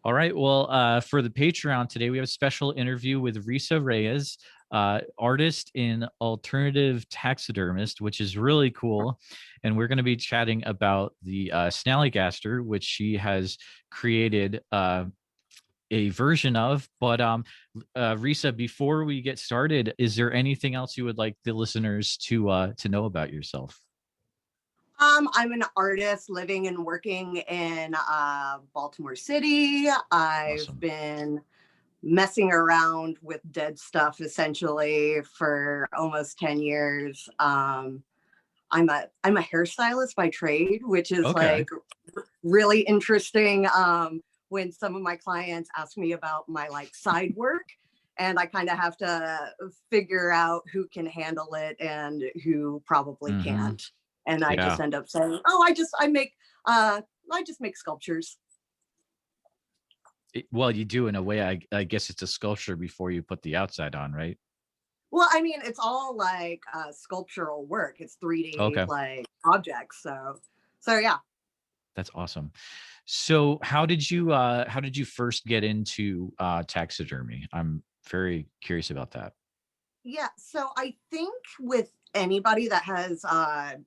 All right. Well, for the Patreon today, we have a special interview with Risa Reyes, artist in alternative taxidermist, which is really cool. And we're going to be chatting about the Snallygaster, which she has created a version of. But Risa, before we get started, is there anything else you would like the listeners to know about yourself? I'm an artist living and working in Baltimore City. I've Awesome. been messing around with dead stuff essentially for almost 10 years. I'm a hairstylist by trade, which is Okay. like really interesting when some of my clients ask me about my like side work, and I kind of have to figure out who can handle it and who probably Mm-hmm. can't. And I Yeah. just end up saying, "Oh, I just make sculptures." Well, you do in a way. I guess it's a sculpture before you put the outside on, right? Well, I mean, it's all like sculptural work. It's 3D Okay. like objects. So yeah. That's awesome. So how did you first get into taxidermy? I'm very curious about that. Yeah, so I think with anybody that has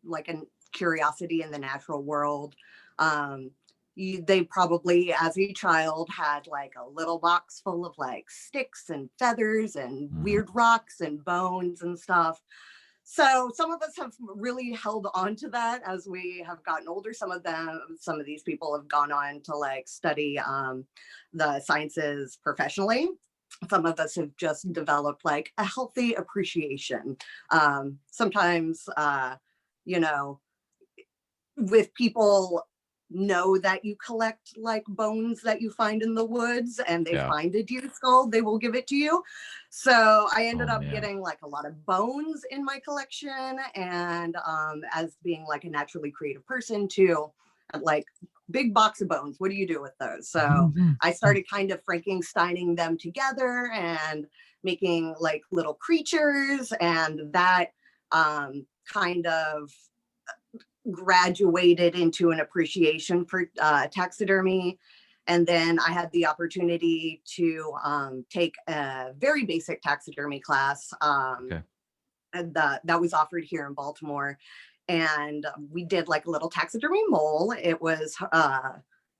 like a curiosity in the natural world, um, they probably, as a child, had like a little box full of like sticks and feathers and Mhm. weird rocks and bones and stuff. So some of us have really held on to that as we have gotten older. Some of these people have gone on to like study the sciences professionally. Some of us have just developed like a healthy appreciation. Sometimes, you know, with people know that you collect like bones that you find in the woods and they Yeah. find a deer skull, they will give it to you. So I ended Oh up man. getting like a lot of bones in my collection, and as being like a naturally creative person too, like big box of bones, what do you do with those? So I started kind of Frankensteining them together and making like little creatures, and that kind of graduated into an appreciation for taxidermy. And then I had the opportunity to take a very basic taxidermy class Okay. that was offered here in Baltimore. And we did like a little taxidermy mole. It was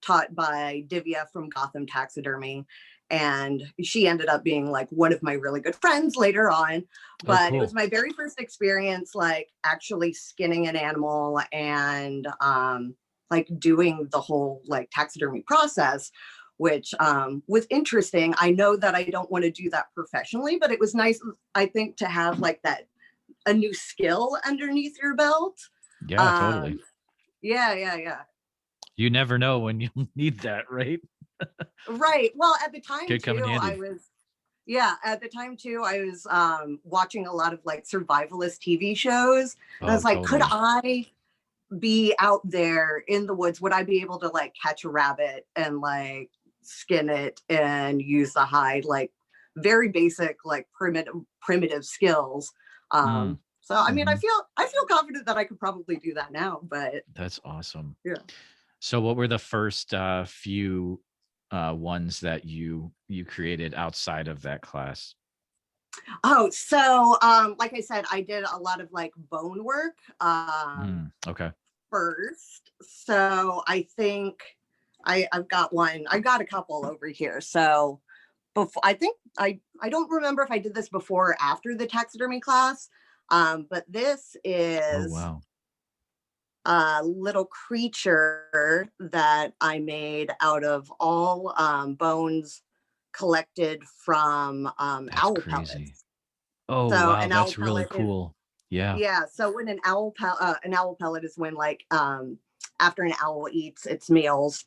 taught by Divya from Gotham Taxidermy. And she ended up being like one of my really good friends later on. Oh, But it was cool. my very first experience, like actually skinning an animal and like doing the whole like taxidermy process, which was interesting. I know that I don't want to do that professionally, but it was nice, I think, to have like that a new skill underneath your belt. Yeah, totally. Um, yeah, yeah, yeah. You never know when you'll need that, right? Right. Well, at the time Could come in too, handy. I was watching a lot of like survivalist TV shows. And I Oh, was like, could totally. I be out there in the woods? Would I be able to like catch a rabbit and like skin it and use the hide? Like very basic, like primitive skills. Mm. So I mean, Hmm. I feel confident that I could probably do that now, but That's awesome. yeah. So what were the first few ones that you created outside of that class? Oh, so like I said, I did a lot of like bone work Okay. first. So I think I've got one. I got a couple over here. So before, I think I don't remember if I did this before or after the taxidermy class. But this Oh is wow. a little creature that I made out of all bones collected from That's owl crazy. pellets. Oh So wow, an owl that's really pellet is, cool. Yeah. yeah. So when an owl pellet is when like after an owl eats its meals,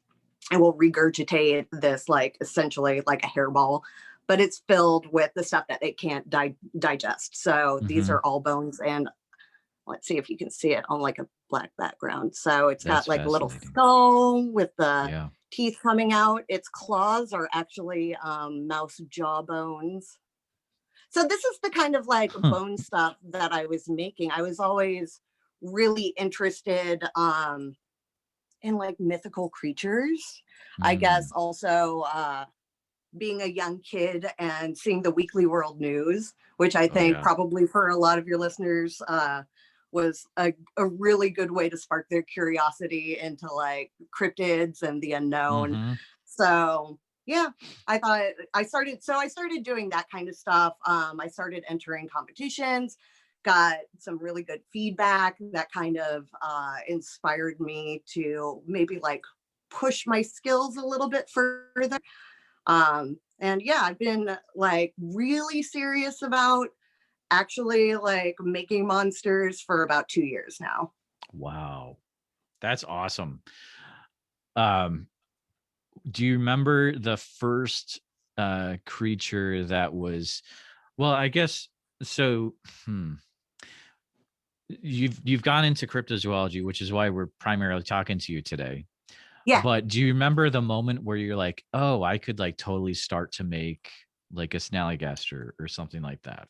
it will regurgitate this like essentially like a hairball, but it's filled with the stuff that it can't digest. So these Hmm. are all bones, and let's see if you can see it on like a black background. So it's That's got like a little fascinating. skull with the Yeah. teeth coming out. Its claws are actually mouse jaw bones. So this is the kind of like Huh. bone stuff that I was making. I was always really interested in like mythical creatures. I Mm. guess also being a young kid and seeing the weekly world news, which I Oh think yeah. probably for a lot of your listeners was a really good way to spark their curiosity into like cryptids and the unknown. Mm-hmm. So yeah, I started doing that kind of stuff. I started entering competitions, got some really good feedback that kind of inspired me to maybe like push my skills a little bit further. And yeah, I've been like really serious about actually like making monsters for about 2 years now. Wow. That's awesome. Um, do you remember the first creature that was, well, I guess so. You've gone into cryptozoology, which is why we're primarily talking to you today. Yeah. But do you remember the moment where you're like, oh, I could like totally start to make like a snallygaster or something like that?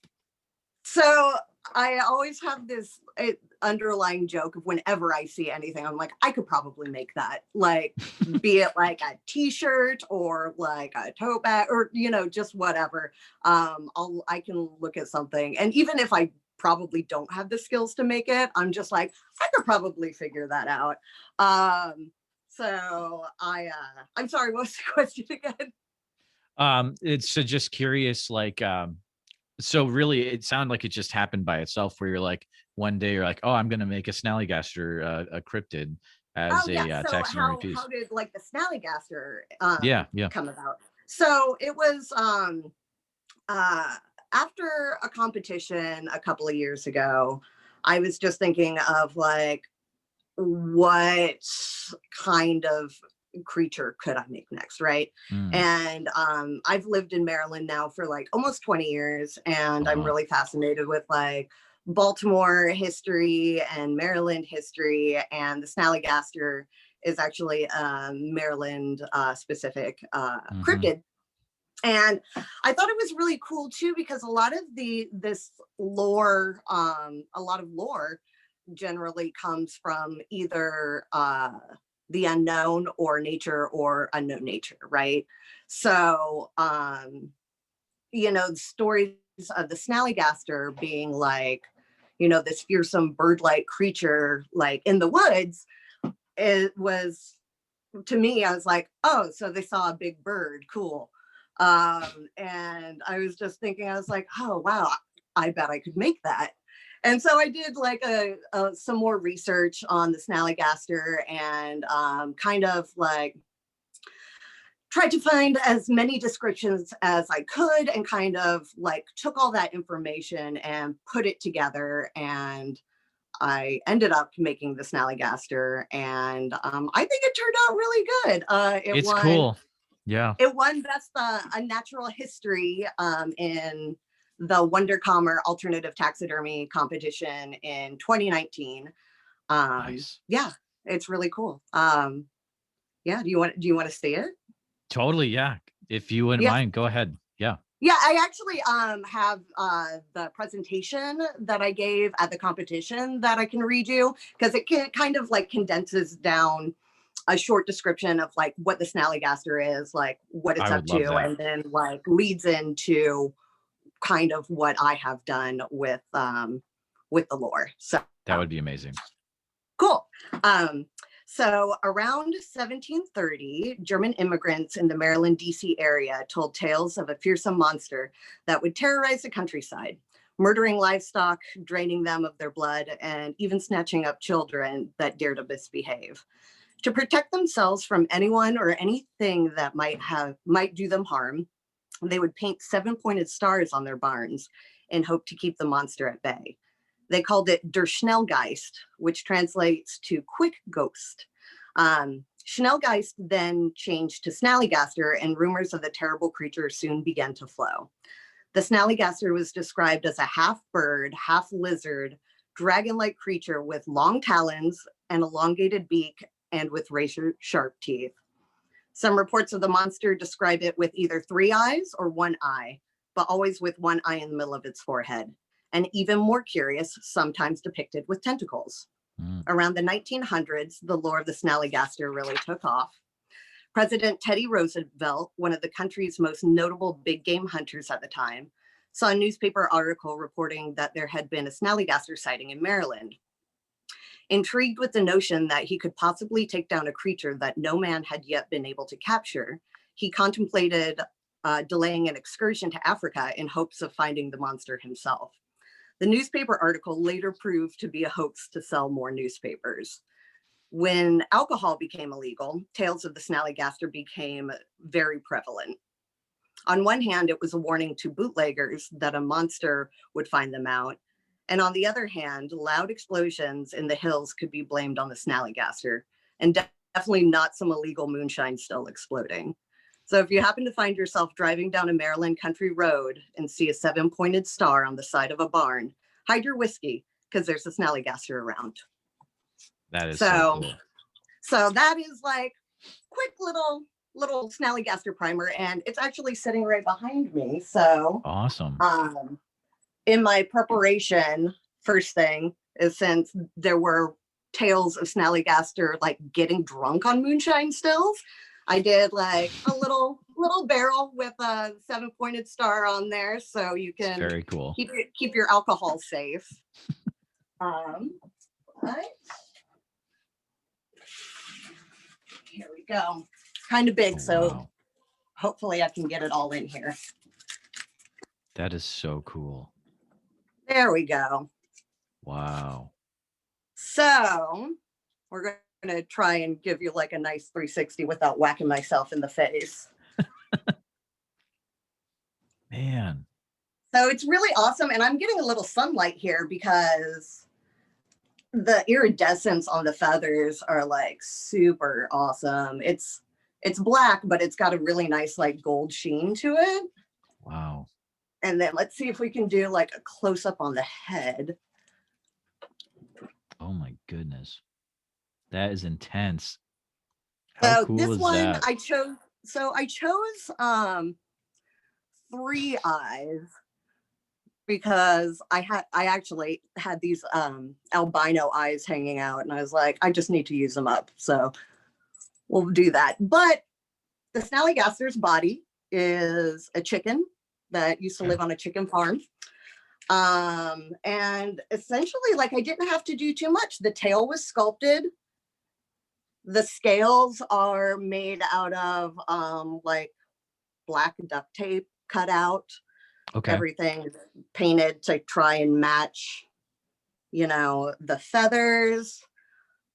So I always have this underlying joke of whenever I see anything, I'm like, I could probably make that. Like, be it like a T-shirt or like a tote bag or just whatever. I can look at something, and even if I probably don't have the skills to make it, I'm just like, I could probably figure that out. I'm sorry, what was the question again? It's so just curious, like so really it sounded like it just happened by itself where you're like one day you're like, oh, I'm gonna make a snallygaster, a cryptid Oh as yeah. a So taxidermy how piece. did like the Snallygaster Yeah, yeah. come about? So it was uh after a competition a couple of years ago, I was just thinking of like what kind of creature could I make next, right? Mm, And I've lived in Maryland now for like almost 20 years, and I'm uh-huh. really fascinated with like Baltimore history and Maryland history, and the Snallygaster is actually a Maryland specific Hmm. cryptid. And I thought it was really cool too because a lot of this lore, a lot of lore generally comes from either the unknown or nature or unknown nature, right? So, the stories of the Snallygaster being like, this fearsome bird-like creature, like in the woods, it was to me, I was like, oh, so they saw a big bird, cool. And I was just thinking, I was like, oh wow, I bet I could make that. And so I did like some more research on the Snallygaster and kind of like tried to find as many descriptions as I could and kind of like took all that information and put it together, and I ended up making the Snallygaster, and I think it turned out really good. It's cool. Yeah. It won best a natural history in the Wondercomer Alternative Taxidermy competition in 2019. Nice. Yeah, it's really cool. Yeah, do you want to see it? Totally, yeah. If you wouldn't Yeah. mind, go ahead. Yeah. Yeah, I actually have the presentation that I gave at the competition that I can read you because it kind of like condenses down a short description of like what the Snallygaster is, like what I it's up would love to, that. and then like leads into kind of what I have done with the lore. So That would be amazing. cool. Um, so around 1730, German immigrants in the Maryland, D.C. area told tales of a fearsome monster that would terrorize the countryside, murdering livestock, draining them of their blood, and even snatching up children that dare to misbehave. To protect themselves from anyone or anything that might do them harm, they would paint seven-pointed stars on their barns in hope to keep the monster at bay. They called it Der Schnellgeist, which translates to quick ghost. Schnellgeist then changed to Snallygaster, and rumors of the terrible creature soon began to flow. The Snallygaster was described as a half bird, half lizard, dragon-like creature with long talons, an elongated beak, and with razor-sharp teeth. Some reports of the monster describe it with either three eyes or one eye, but always with one eye in the middle of its forehead. And even more curious, sometimes depicted with tentacles. Mm. Around the 1900s, the lore of the Snallygaster really took off. President Teddy Roosevelt, one of the country's most notable big game hunters at the time, saw a newspaper article reporting that there had been a Snallygaster sighting in Maryland. Intrigued with the notion that he could possibly take down a creature that no man had yet been able to capture, he contemplated delaying an excursion to Africa in hopes of finding the monster himself. The newspaper article later proved to be a hoax to sell more newspapers. When alcohol became illegal, tales of the Snallygaster became very prevalent. On one hand, it was a warning to bootleggers that a monster would find them out. And on the other hand, loud explosions in the hills could be blamed on the Snallygaster, and definitely not some illegal moonshine still exploding. So if you happen to find yourself driving down a Maryland country road and see a 7-pointed star on the side of a barn, hide your whiskey because there's a Snallygaster around. That is so cool. So that is like quick little Snallygaster primer, and it's actually sitting right behind me. So awesome. In my preparation, first thing is, since there were tales of Snallygaster like getting drunk on moonshine stills, I did like a little barrel with a 7-pointed star on there, so you can very cool. keep your alcohol safe. Right. Here we go. Kind of big, so hopefully I can get it all in here. That is so cool. There we go. Wow. So we're going to try and give you like a nice 360 without whacking myself in the face. Man. So it's really awesome. And I'm getting a little sunlight here because the iridescence on the feathers are like super awesome. It's black, but it's got a really nice like gold sheen to it. Wow. And then let's see if we can do like a close up on the head. Oh my goodness. That is intense. How cool this is one that? I chose 3 eyes because I actually had these albino eyes hanging out, and I was like, I just need to use them up. So we'll do that. But the Snallygaster's body is a chicken that used to live on a chicken farm. And essentially, like, I didn't have to do too much. The tail was sculpted. The scales are made out of like black duct tape cut out. Okay. Everything painted to try and match, the feathers,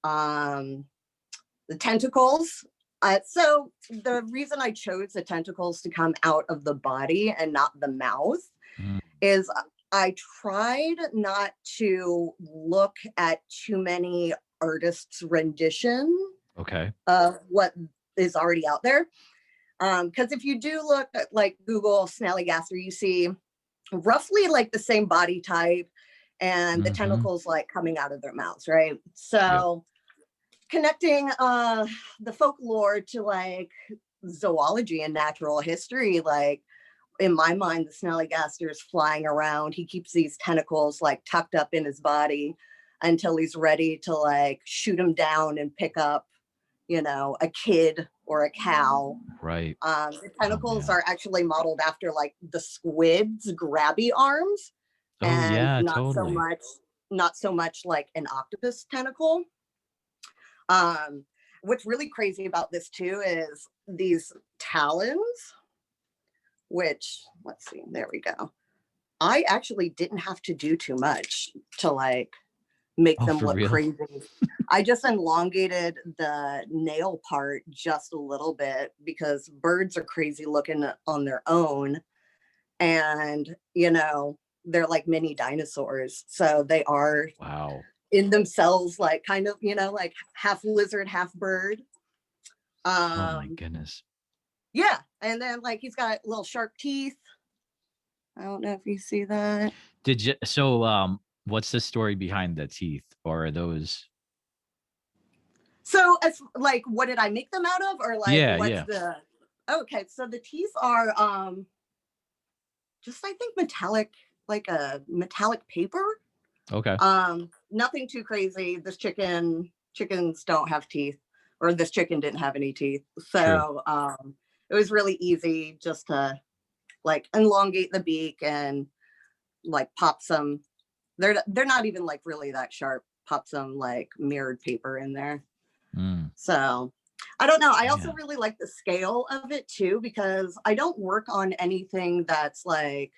the tentacles. So the reason I chose the tentacles to come out of the body and not the mouth is I tried not to look at too many artists' rendition of what is already out there. Because if you do look at like Google Snallygaster, you see roughly like the same body type and the tentacles like coming out of their mouths, right? So connecting the folklore to like zoology and natural history, like in my mind, the Snallygaster is flying around. He keeps these tentacles like tucked up in his body until he's ready to like shoot him down and pick up, a kid or a cow. Right. The tentacles are actually modeled after like the squid's grabby arms. And not so much like an octopus tentacle. What's really crazy about this too is these talons, which, let's see, there we go. I actually didn't have to do too much to like make them look crazy. I just elongated the nail part just a little bit because birds are crazy looking on their own. And, they're like mini dinosaurs. So they are in themselves, like kind of, like half lizard, half bird. Oh my goodness. Yeah. And then like he's got little sharp teeth. I don't know if you see that. What's the story behind the teeth, or are those? So as like, what did I make them out of? Or like, okay. So the teeth are just, I think, metallic, like a metallic paper. Okay. nothing too crazy. Chickens don't have teeth, or this chicken didn't have any teeth. So it was really easy just to like elongate the beak and like pop some. They're not even like really that sharp. Pop some like mirrored paper in there. So I don't know. I also really like the scale of it too, because I don't work on anything that's like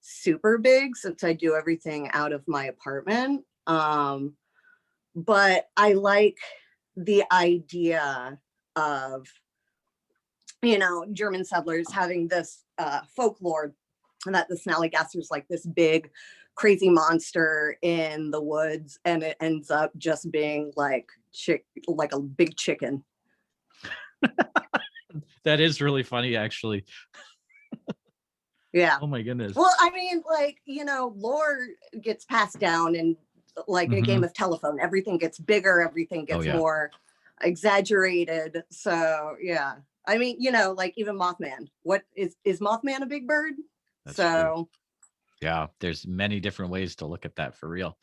super big since I do everything out of my apartment. But I like the idea of, German settlers having this folklore that the Snallygaster is like this big, crazy monster in the woods, and it ends up just being like a big chicken. That is really funny, actually. Yeah. Oh my goodness. Well, I mean, like, lore gets passed down, and like a game of telephone, everything gets bigger, everything gets more exaggerated. So yeah. I mean, like even Mothman. What is Mothman a big bird? That's so true. Yeah, there's many different ways to look at that, for real.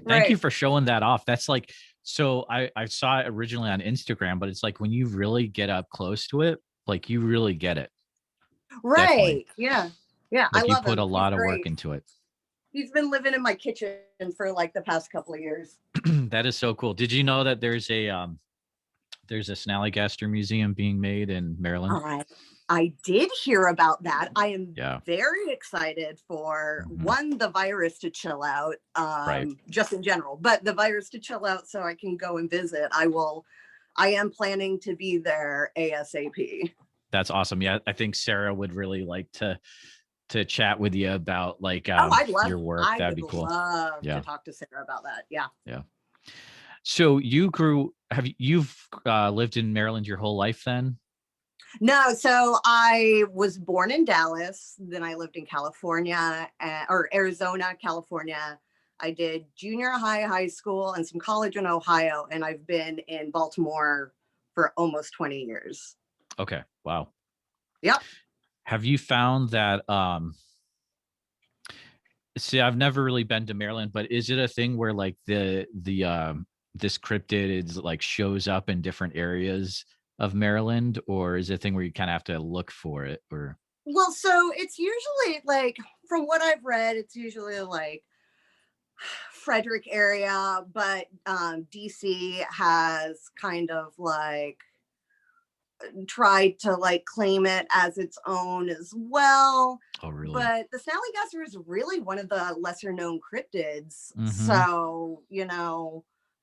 Thank you for showing that off. That's like, so I saw it originally on Instagram, but it's like when you really get up close to it, like you really get it. Right. Definitely. Yeah. Like I you love put him. a lot of work into it. He's been living in my kitchen for like the past couple of years. That is so cool. Did you know that there's a Snallygaster Museum being made in Maryland? All right. I did hear about that. I am very excited for the virus to chill out, just in general, but the virus to chill out so I can go and visit. I am planning to be there ASAP. That's awesome. Yeah, I think Sarah would really like to chat with you about like your work. That'd be cool. Love to talk to Sarah about that. Yeah. So you've lived in Maryland your whole life then? No, so I was born in Dallas, then I lived in California, or Arizona, California. I did junior high school, and some college in Ohio, and I've been in Baltimore for almost 20 years. Okay. Wow. Yep. Have you found that see, I've never really been to Maryland, but is it a thing where like this cryptid is like shows up in different areas of Maryland, or is it a thing where you kind of have to look for it? Or well, so it's usually like, from what I've read, it's usually like Frederick area, but DC has kind of like tried to like claim it as its own as well. Oh, really? But the Snallygaster is really one of the lesser known cryptids. So,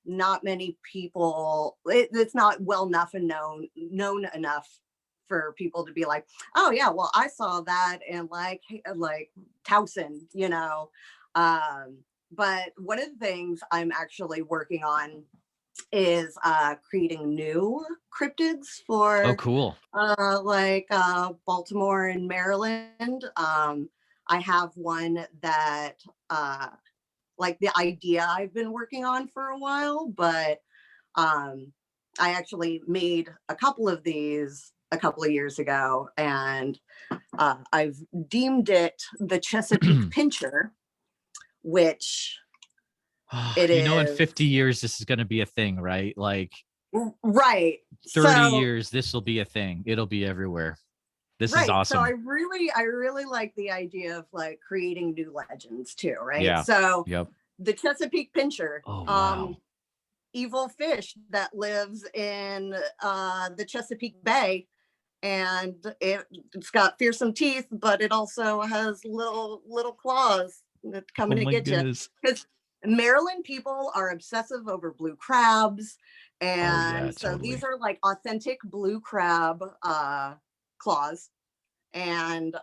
not many people, it's not well enough and known enough for people to be like, oh yeah, well, I saw that in like Towson, but one of the things I'm actually working on is creating new cryptids for cool. Baltimore and Maryland. I have one that like the idea I've been working on for a while, but I actually made a couple of these a couple of years ago, and I've deemed it the Chesapeake Pincher, which it is. In 50 years, this is going to be a thing, right? Like, right. 30 years, this will be a thing. It'll be everywhere. This is awesome. So I really like the idea of like creating new legends too, right? Yeah. So the Chesapeake Pincher, wow. Evil fish that lives in the Chesapeake Bay, and it's got fearsome teeth, but it also has little claws that come in to get you. Because Maryland people are obsessive over blue crabs, and these are like authentic blue crab claws. And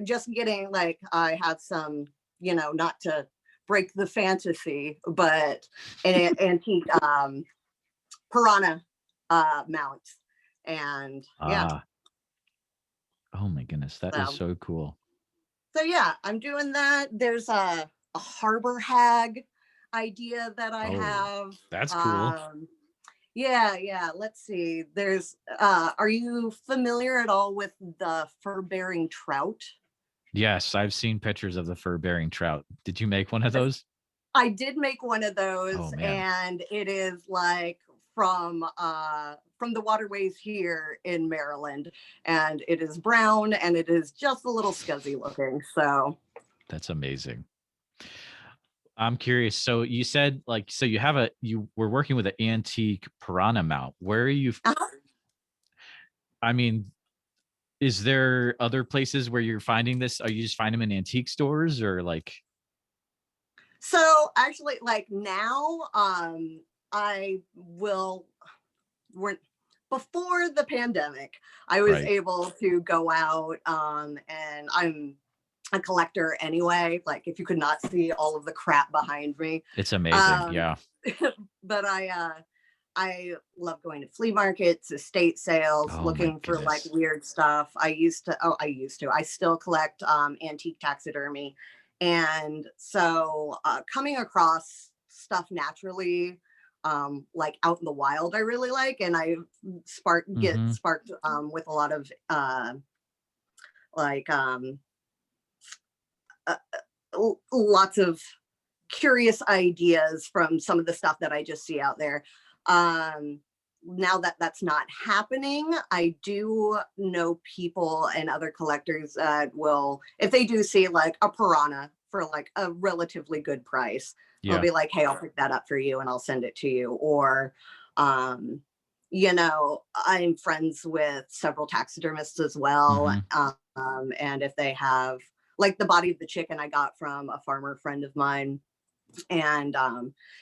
just getting like, I have some, not to break the fantasy, but an antique Piranha Mount. And oh my goodness, that is so cool. So yeah, I'm doing that. There's a harbor hag idea that I have. That's cool. Yeah. Let's see. There's are you familiar at all with the fur-bearing trout? Yes, I've seen pictures of the fur-bearing trout. Did you make one of those? I did make one of Oh those, man, and it is like from the waterways here in Maryland, and it is brown and it is just a little scuzzy looking. So that's amazing. I'm curious. So you said like, so you were working with an antique Piranha Mount. Where are you? uh-huh. I mean, is there other places where you're finding this? Are you just find them in antique stores or like? So actually, like now, I will. We're before the pandemic, I was Right. able to go out, and I'm a collector anyway. Like if you could not see all of the crap behind me, It's amazing. um, Yeah. but I love going to flea markets, estate sales, Oh my looking for like goodness. weird stuff. I still collect antique taxidermy. And so coming across stuff naturally, like out in the wild, I really like. And I get Mm-hmm. sparked with a lot of like uh, lots of curious ideas from some of the stuff that I just see out there. Um, Now that that's not happening, I do know people and other collectors that will, if they do see like a piranha for like a relatively good price, they'll Yeah. be like, "Hey, I'll pick that up for you and I'll send it to you." Or, um, you know, I'm friends with several taxidermists as well, Mm-hmm. and if they have like the body of the chicken I got from a farmer friend of mine, and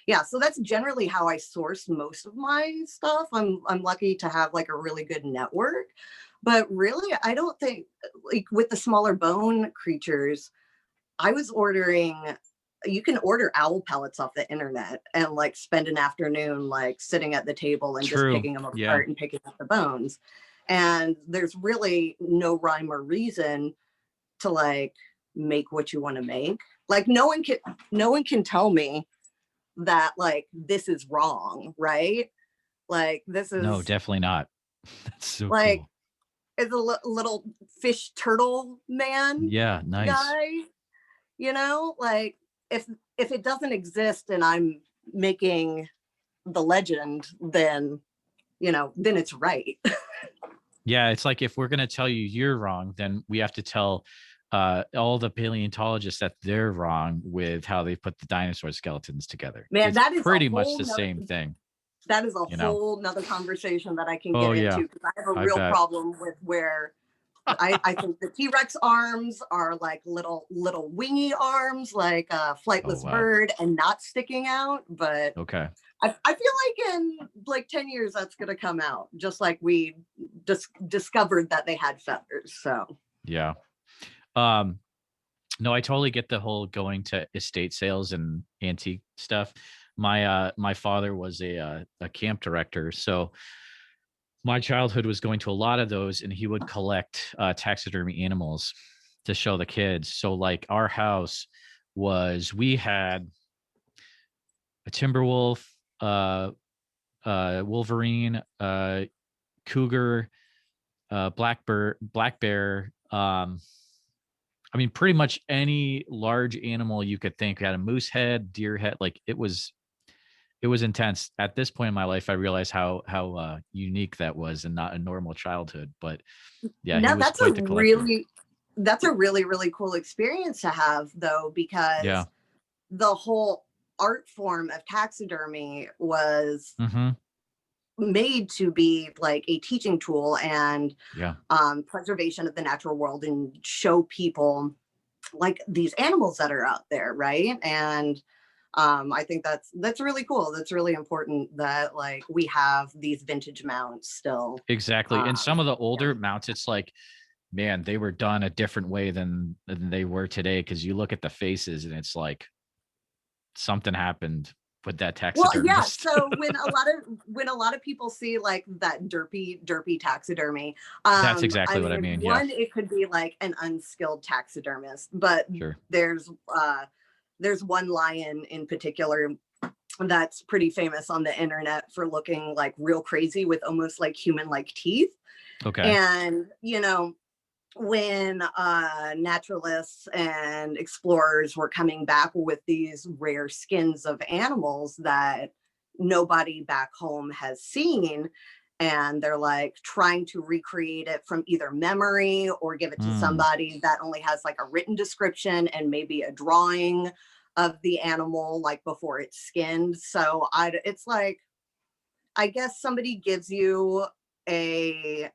yeah, so that's generally how I source most of my stuff. I'm lucky to have like a really good network, but really I don't think, like with the smaller bone creatures, I was ordering, you can order owl pellets off the internet and like spend an afternoon like sitting at the table and just True. picking them Yeah. apart and picking up the bones, and there's really no rhyme or reason to like make what you want to make. Like no one can tell me that like this is wrong, right? Like this No, is definitely not. That's so like, cool. it's a little fish turtle man Yeah. Nice. guy, you know? Like if if it doesn't exist and I'm making the legend, then then it's right. Yeah. It's like if we're gonna tell you you're wrong, then we have to tell all the paleontologists that they're wrong with how they put the dinosaur skeletons together. Man, It's pretty much the same thing, that is a you know. whole nother conversation that I can Oh get yeah, into, because I have a I real bet. problem with where I think the T-Rex arms are like little wingy arms, like a Oh flightless wow. bird and not sticking out. But Okay. I feel like in like 10 years that's gonna come out, just like we discovered that they had feathers. So Yeah. Um, no, I totally get the whole going to estate sales and antique stuff. My father was a camp director, so my childhood was going to a lot of those, and he would collect taxidermy animals to show the kids. So like our house was we had a timber wolf, wolverine, cougar, black bear. I mean, pretty much any large animal you could think. We had a moose head, deer head. Like it was intense. At this point in my life, I realized how unique that was and not a normal childhood. But yeah, he no, was quite the collector. that's a really really cool experience to have though, Yeah. because the whole art form of taxidermy was Hmm. made to be like a teaching tool and Yeah. preservation of the natural world, and show people like these animals that are out there, right? And I think that's really cool. That's really important that like we have these vintage mounts still. Exactly. And Um, some of the yeah. older mounts, it's like, man, they were done a different way than they were today. Cause you look at the faces and it's like something happened with that Well, yeah. taxidermist. So when a lot of people see like that derpy taxidermy, That's I exactly what I mean, mean. Yeah. one, it could be like an unskilled taxidermist, but Sure. there's there's one lion in particular that's pretty famous on the internet for looking like real crazy with almost like human like teeth. Okay. And when naturalists and explorers were coming back with these rare skins of animals that nobody back home has seen, and they're like trying to recreate it from either memory or give it to Mm, somebody that only has like a written description and maybe a drawing of the animal like before it's skinned. So it's like, I guess somebody gives you a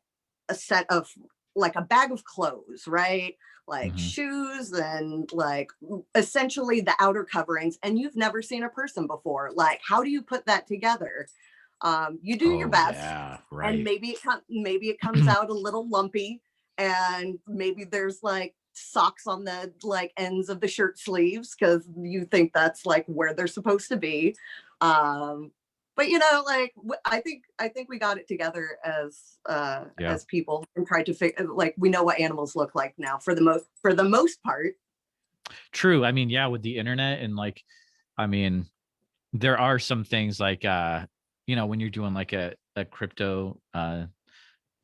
a set of like a bag of clothes, right? Like mhm. shoes and like essentially the outer coverings, and you've never seen a person before. Like, how do you put that together? You do your Oh best, yeah, and right. maybe it comes out a little lumpy, and maybe there's like socks on the like ends of the shirt sleeves because you think that's like where they're supposed to be. Um, but you know, like I think we got it together Yeah. as people and tried to figure like we know what animals look like now for the most part. True. I mean, yeah, with the internet and like, I mean, there are some things like when you're doing like a crypto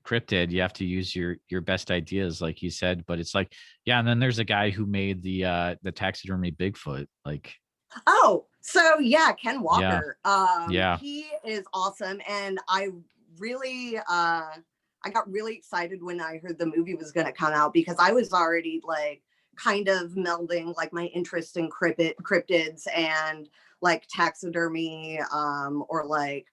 cryptid, you have to use your best ideas, like you said. But it's like, yeah, and then there's a guy who made the taxidermy Bigfoot. Like, Oh, so yeah, Ken yeah, Walker. yeah. He is awesome, and really I got really excited when I heard the movie was going to come out because I was already like kind of melding like my interest in cryptids and like taxidermy or like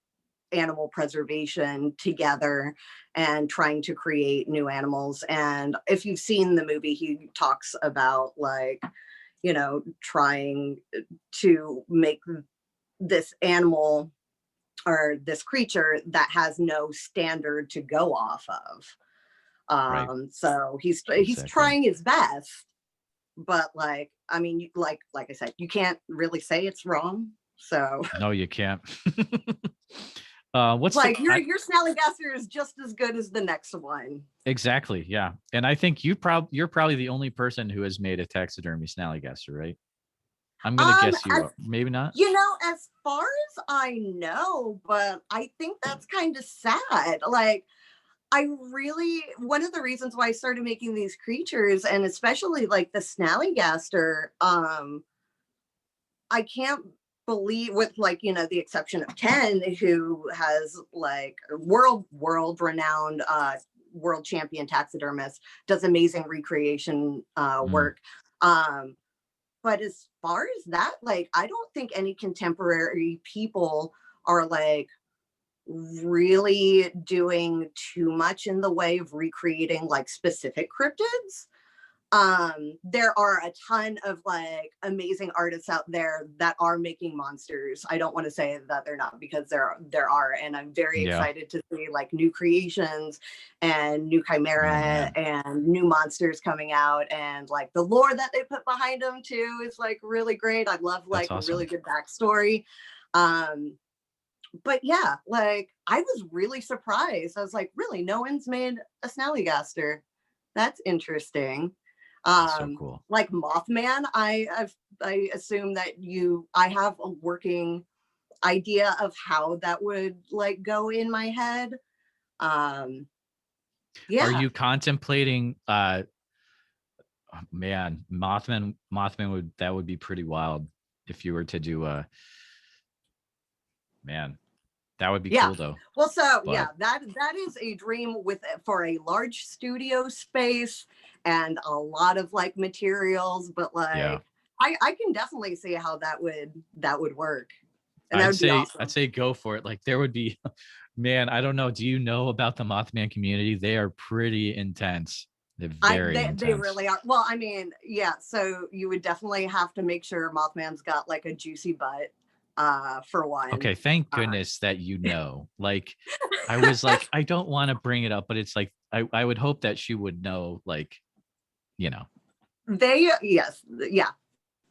animal preservation together and trying to create new animals. And if you've seen the movie, he talks about like trying to make this animal or this creature that has no standard to go off of. Right. So he's Exactly. trying his best, but like I mean, like I said, you can't really say it's wrong. So No, you can't. What's the like your Snallygaster is just as good as the next one. exactly? Yeah, and I think you're probably the only person who has made a taxidermy snallygaster, right? I'm gonna guess you As are. Maybe not. as far as I know, but I think that's kind of sad. Like I really one of the reasons why I started making these creatures and especially like the Snallygaster, I can't believe with like, the exception of Ken, who has like world renowned world champion taxidermist, does amazing recreation Mm, work. But as far as that, like I don't think any contemporary people are like really doing too much in the way of recreating like specific cryptids. There are a ton of like amazing artists out there that are making monsters. I don't want to say that they're not because there are, and I'm very yeah. excited to see like new creations and new Oh chimera man, and new monsters coming out, and like the lore that they put behind them too is like really great. I love that's like really awesome. good backstory. um but yeah, like I was really surprised. I was like, really, no one's made a Snallygaster. That's interesting. That's so cool. Like Mothman, I assume that I have a working idea of how that would like go in my head. Um, Are yeah. you contemplating? Oh, man, Mothman would be pretty wild if you were to do a man. That would be Yeah. cool though. Well, so yeah, But that is a dream with for a large studio space and a lot of like materials, but yeah, like I can definitely see how that would work. And that would be I'd awesome. say go for it. Like there would be, man. I don't know. Do you know about the Mothman community? They are pretty intense. They're very They intense. really are. Well, I mean, yeah, so you would definitely have to make sure Mothman's got like a juicy butt for one. Okay, thank Uh goodness that you know. Like, I was like, I don't want to bring it up, but it's like I would hope that she would know. Like, you know, yes, yeah.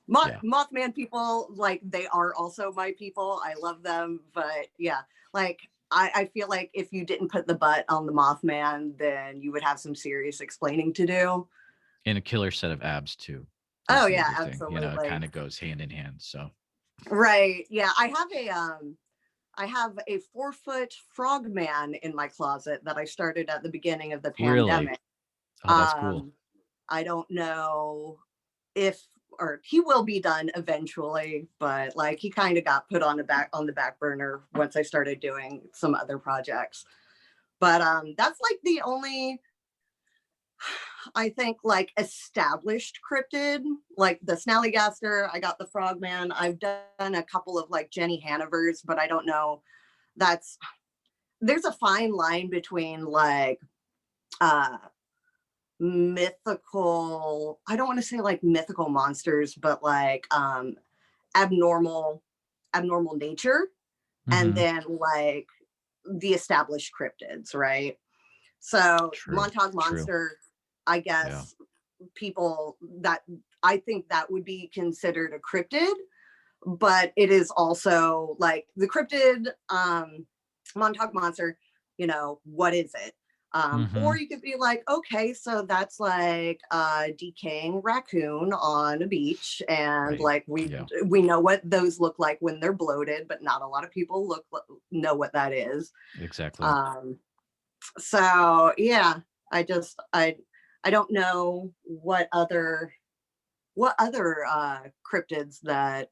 yeah. Mothman people, like they are also my people. I love them, but yeah, like I feel like if you didn't put the butt on the Mothman, then you would have some serious explaining to do. And a killer set of abs too is Oh the yeah, other thing. You know, it absolutely. kind of goes hand in hand. So Right. Yeah, I have a 4-foot frogman in my closet that I started at the beginning of the really, pandemic. Oh, that's cool. I don't know if or he will be done eventually, but like he kind of got put on the back burner once I started doing some other projects. But that's like the only, I think, like established cryptid, like the Snallygaster. I got the Frogman. I've done a couple of like Jenny Hanovers, but I don't know. There's a fine line between like mythical, I don't want to say like mythical monsters, but like abnormal nature, and Mm-hmm. then like the established cryptids, right? So True. Montauk True. Monster, I Yeah. guess people that I think that would be considered a cryptid, but it is also like the cryptid Montauk Monster, you know, what is it? Mm-hmm. Or you could be like, okay, so that's like a decaying raccoon on a beach, and Right. like Yeah. we know what those look like when they're bloated, but not a lot of people know what that is. Exactly. So yeah, I don't know what other cryptids that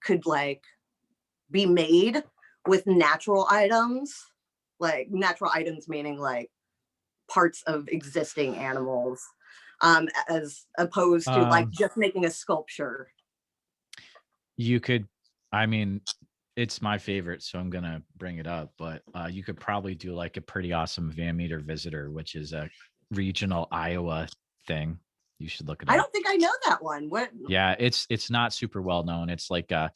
could like be made with natural items, like natural items meaning like parts of existing animals, as opposed to like just making a sculpture. You could, I mean, it's my favorite, so I'm gonna bring it up. But you could probably do like a pretty awesome Vaneater Visitor, which is a regional Iowa thing. You should look it up. I don't think I know that one. What? Yeah, it's not super well known. It's like a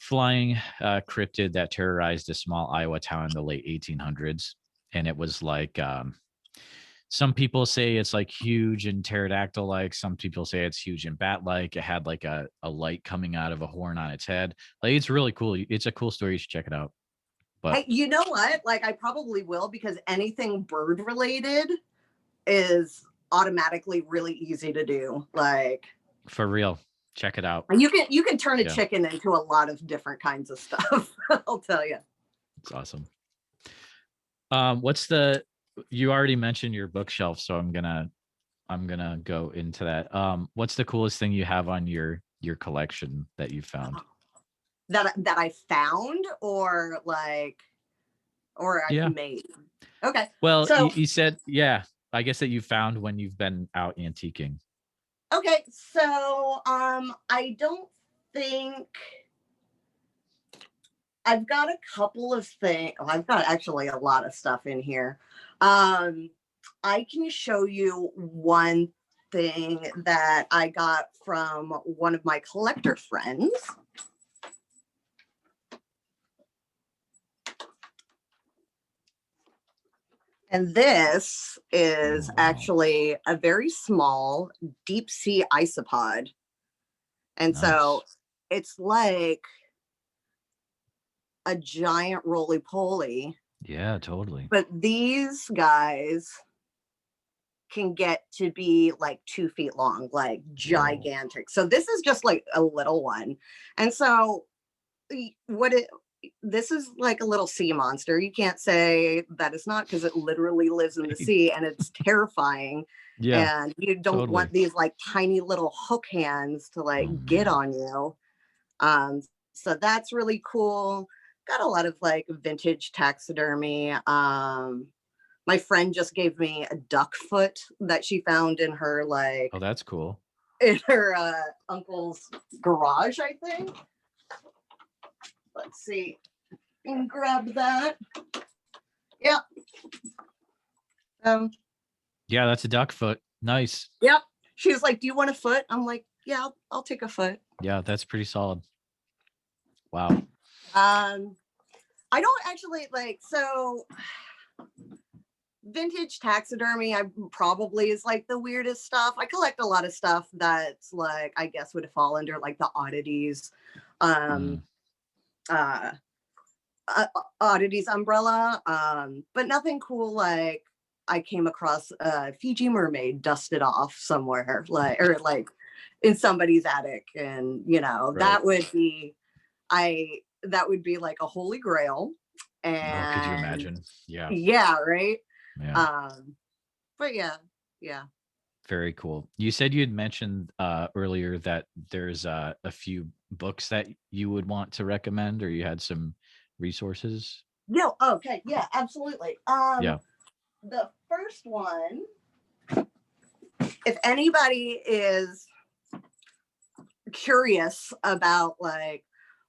flying cryptid that terrorized a small Iowa town in the late 1800s, and it was like some people say it's like huge and pterodactyl like. Some people say it's huge and bat like. It had like a light coming out of a horn on its head. Like it's really cool. It's a cool story. You should check it out. But hey, you know what? Like I probably will, because anything bird related is automatically really easy to do. Like for real, check it out. You can turn a chicken into a lot of different kinds of stuff. I'll tell you. It's awesome. You already mentioned your bookshelf, so I'm gonna go into that. What's the coolest thing you have on your collection that you found? That I found, or I made? Okay. Well, so you said, yeah, I guess that you found when you've been out antiquing. Okay, so I don't think I've got a couple of things. Oh, I've got actually a lot of stuff in here. I can show you one thing that I got from one of my collector friends. And this is actually a very small deep sea isopod. And so it's like a giant roly-poly. Yeah, totally. But these guys can get to be like 2 feet long, like gigantic. So this is just like a little one. And so this is like a little sea monster. You can't say that it's not, because it literally lives in the sea and it's terrifying. Yeah. And you don't want these like tiny little hook hands to like get on you. So that's really cool. Got a lot of like vintage taxidermy. My friend just gave me a duck foot that she found in her like, oh, that's cool, in her uncle's garage, I think. Let's see. And grab that. Yep. Yeah, that's a duck foot. Nice. Yep. She was like, "Do you want a foot?" I'm like, "Yeah, I'll take a foot." Yeah, that's pretty solid. Wow. I don't actually like, so vintage taxidermy I probably is like the weirdest stuff. I collect a lot of stuff that's like, I guess would fall under like the oddities oddities umbrella, but nothing cool. Like I came across a Fiji mermaid dusted off somewhere, like, or like in somebody's attic, and you know, that would be like a holy grail. And could you imagine? Yeah. Yeah, right. Yeah. But yeah, Yeah. Very cool. You said you had mentioned earlier that there's a few books that you would want to recommend, or you had some resources. No, okay, yeah, absolutely. Yeah. The first one, if anybody is curious about like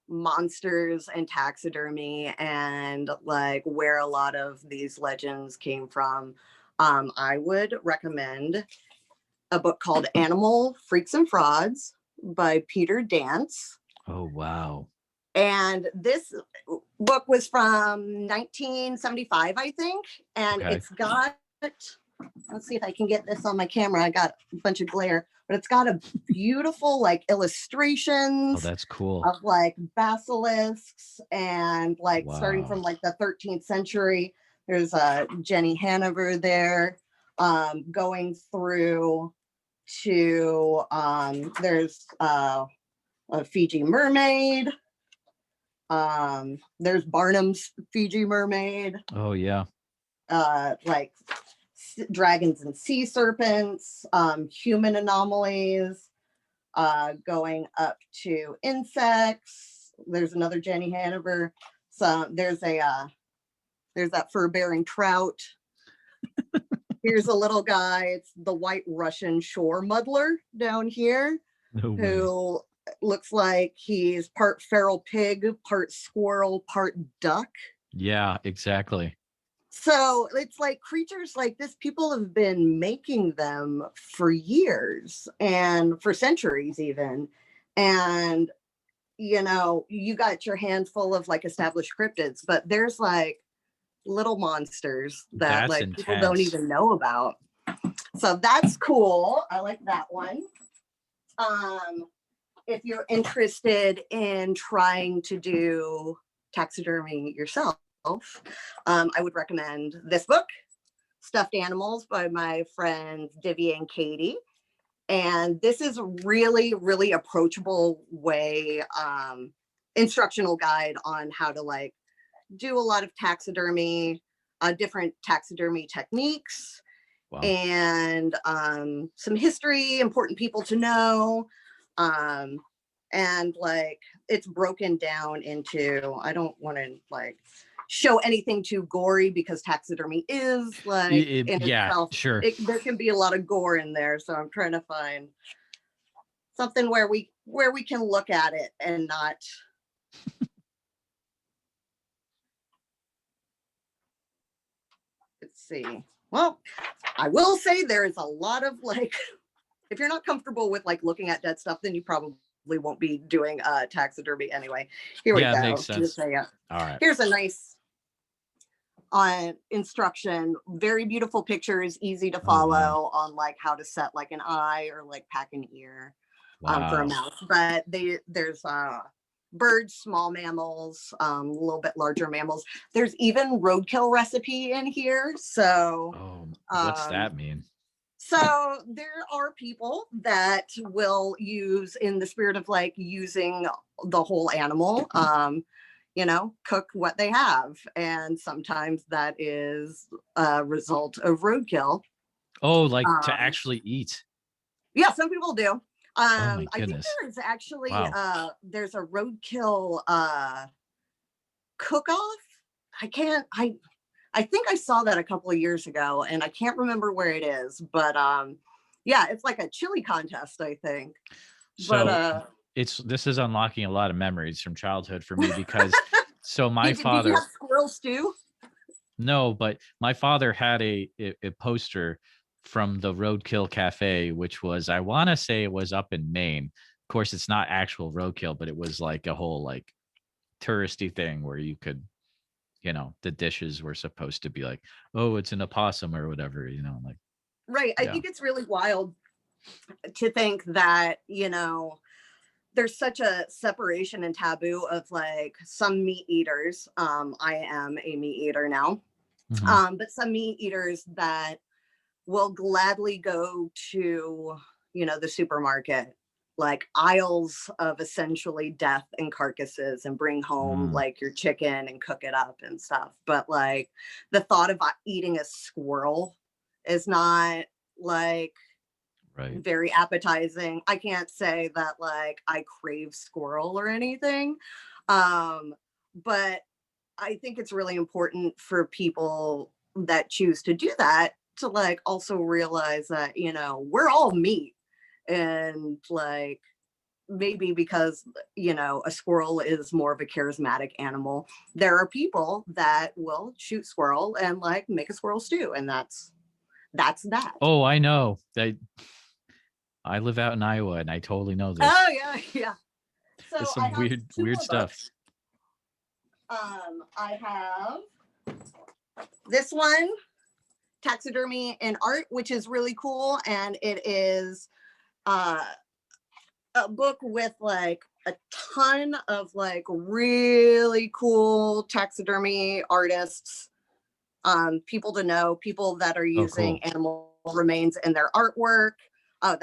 monsters and taxidermy and like where a lot of these legends came from, I would recommend a book called Animal Freaks and Frauds by Peter Dance. Oh, wow. And this book was from 1975, I think. And Okay. it's got, let's see if I can get this on my camera. I got a bunch of glare, but it's got a beautiful like Oh, illustrations that's cool. of like basilisks and like starting Wow. from like the 13th century. There's a Jenny Hanover there, going through to there's a Fiji mermaid. There's Barnum's Fiji mermaid. Oh, yeah. Like dragons and sea serpents, human anomalies, going up to insects. There's another Jenny Hanover. So there's that fur-bearing trout. Here's a little guy. It's the white Russian shore muddler down here, No way. who looks like he's part feral pig, part squirrel, part duck. Yeah, exactly. So it's like creatures like this, people have been making them for years and for centuries even. And, you know, you got your hands full of like established cryptids, but there's like little monsters that That's like people don't intense. even know about. So that's cool. I like that one. If you're interested in trying to do taxidermy yourself, I would recommend this book, Stuffed Animals by my friends Divya and Katie. And this is a really, really approachable way, instructional guide on how to like do a lot of taxidermy, different taxidermy techniques, Wow. and some history, important people to know. And like it's broken down into, I don't want to like show anything too gory because taxidermy is like in Yeah, itself, sure. there can be a lot of gore in there. So I'm trying to find something where we can look at it and not. Let's see. Well, I will say there is a lot of like, if you're not comfortable with like looking at dead stuff, then you probably won't be doing taxidermy anyway. Here we Yeah, go. makes sense. All right. Here's a nice instruction. Very beautiful pictures, easy to follow on like how to set like an eye or like pack an ear for a Wow. mouse. But there's birds, small mammals, a little bit larger mammals. There's even roadkill recipe in here. So Oh, what's that mean? so there are people that will use, in the spirit of like using the whole animal, you know, cook what they have. And sometimes that is a result of roadkill. Oh, like to actually eat. Yeah, some people do. Oh my I think goodness. there's actually Wow. there's a roadkill cook-off. I think I saw that a couple of years ago and I can't remember where it is, but yeah, it's like a chili contest, I think. So But this is unlocking a lot of memories from childhood for me because so my did you have father, squirrel stew? no, but my father had a poster from the Roadkill Cafe, which was, I want to say it was up in Maine. Of course, it's not actual roadkill, but it was like a whole like touristy thing where you could, you know, the dishes were supposed to be like, oh, it's an opossum or whatever, you know, like. Right. I Yeah. think it's really wild to think that, you know, there's such a separation and taboo of like some meat eaters. I am a meat eater now. Mhm. But some meat eaters that will gladly go to, you know, the supermarket, like aisles of essentially death and carcasses, and bring home Mm. like your chicken and cook it up and stuff. But like the thought of eating a squirrel is not like Right. very appetizing. I can't say that like I crave squirrel or anything. But I think it's really important for people that choose to do that to like also realize that, you know, we're all meat. And like maybe because, you know, a squirrel is more of a charismatic animal, there are people that will shoot squirrel and like make a squirrel stew. And that's that. Oh, I know. I live out in Iowa and I totally know this. Oh yeah, yeah. So There's I some have two weird more stuff. books. I have this one, Taxidermy and Art, which is really cool, and it is a book with like a ton of like really cool taxidermy artists, people to know, people that are using Cool. animal remains in their artwork. Oh,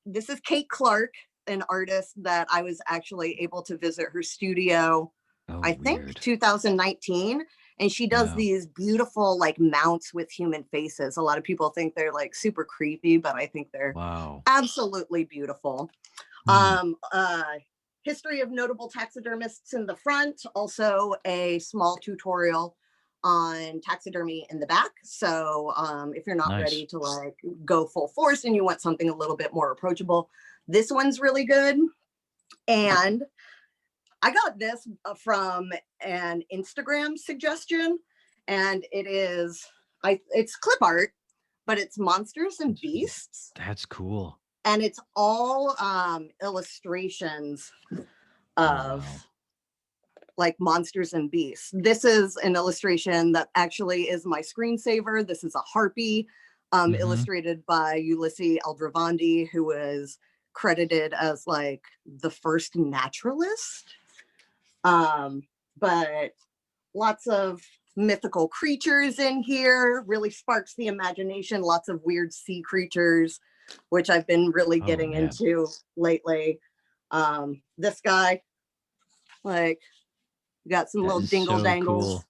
this is Kate Clark, an artist that I was actually able to visit her studio, I think 2019. And she does these beautiful like mounts with human faces. A lot of people think they're like super creepy, but I think they're absolutely beautiful. History of notable taxidermists in the front, also a small tutorial on taxidermy in the back. So if you're not ready to like go full force and you want something a little bit more approachable, this one's really good. And I got this from an Instagram suggestion, and it's clip art, but it's monsters and beasts. That's cool. And it's all illustrations of like monsters and beasts. This is an illustration that actually is my screensaver. This is a harpy, illustrated by Ulysses Aldrovandi, who was credited as like the first naturalist. But lots of mythical creatures in here, really sparks the imagination. Lots of weird sea creatures, which I've been really getting into lately. This guy, like, got some little dingle dangles,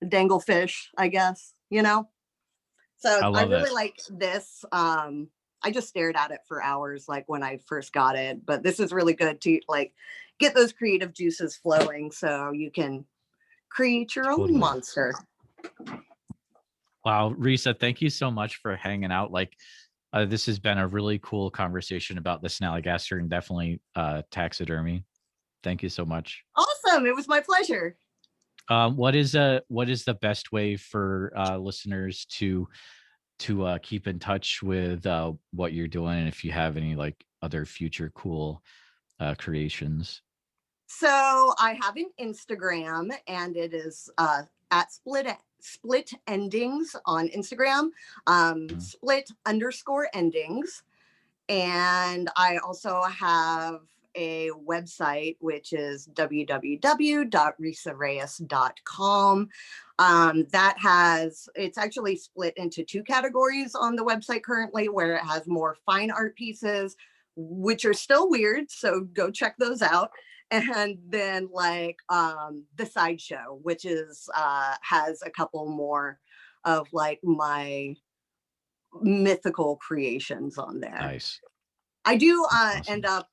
dangle fish, I guess, you know? So I really like this. I just stared at it for hours, like when I first got it, but this is really good to like get those creative juices flowing so you can create your own monster. Wow, Risa, thank you so much for hanging out. Like, this has been a really cool conversation about the Snallygaster and definitely taxidermy. Thank you so much. Awesome. It was my pleasure. What is the best way for listeners to keep in touch with what you're doing, and if you have any like other future cool creations? So I have an Instagram, and it is at split endings on Instagram, split_endings. And I also have a website, which is www.risareyes.com. It's actually split into two categories on the website currently, where it has more fine art pieces, which are still weird. So go check those out. And then like the sideshow, which is has a couple more of like my mythical creations on there. Nice. I do end up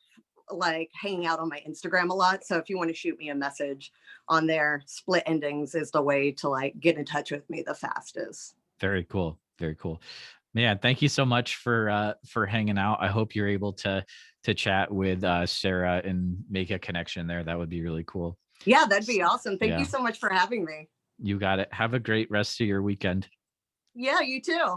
like hanging out on my Instagram a lot. So if you want to shoot me a message on there, split endings is the way to like get in touch with me the fastest. Very cool. Very cool. Man, thank you so much for hanging out. I hope you're able to chat with Sarah and make a connection there. That would be really cool. Yeah, that'd be awesome. Thank you so much for having me. You got it. Have a great rest of your weekend. Yeah, you too.